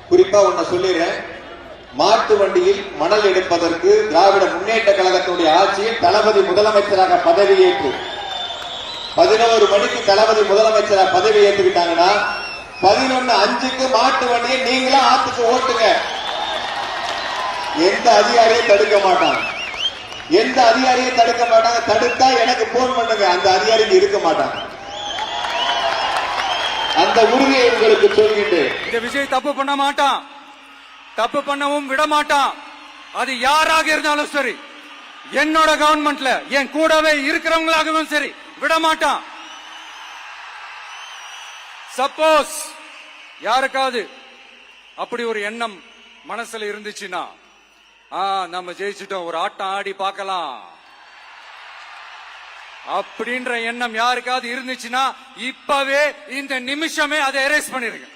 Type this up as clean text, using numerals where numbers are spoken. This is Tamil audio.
குறிப்பா ஒன்ன சொல்லிடுறேன். மாட்டு வண்டியில் மணல் எடுப்பதற்கு திராவிட முன்னேற்ற கழகத்தினுடைய ஆட்சியில் தளபதி முதலமைச்சராக பதவியேற்று 11 மணிக்கு தளபதி முதலமைச்சராக பதவி ஏற்றுக்கிட்டாங்கன்னா 11:05க்கு மாட்டு வண்டியை நீங்களா ஆத்துக்கு ஓட்டுங்க. எந்த அதிகாரியும் தடுக்க மாட்டாங்க. எந்த அதிகாரியும் தடுக்க மாட்டாங்க. தடுத்தா எனக்கு போன் பண்ணுங்க. அந்த அதிகாரி இருக்க மாட்டாங்க. அந்த உறுதியை உங்களுக்கு சொல்கின்றேன். இந்த விஷயம் தப்பு பண்ண மாட்டான், தப்பு பண்ணவும் விட மாட்டான். அது யாராக இருந்தாலும் சரி, என்னோட கவர்மெண்ட்ல என் கூடவே இருக்கிறவங்களாகவும் சரி விட மாட்டான். சப்போஸ் யாருக்காவது அப்படி ஒரு எண்ணம் மனசுல இருந்துச்சுன்னா, நம்ம ஜெயிச்சுட்டோம், ஒரு ஆட்டம் ஆடி பார்க்கலாம் அப்படின்ற எண்ணம் யாருக்காவது இருந்துச்சுன்னா இப்பவே இந்த நிமிஷமே அதை எரேஸ் பண்ணிருங்க.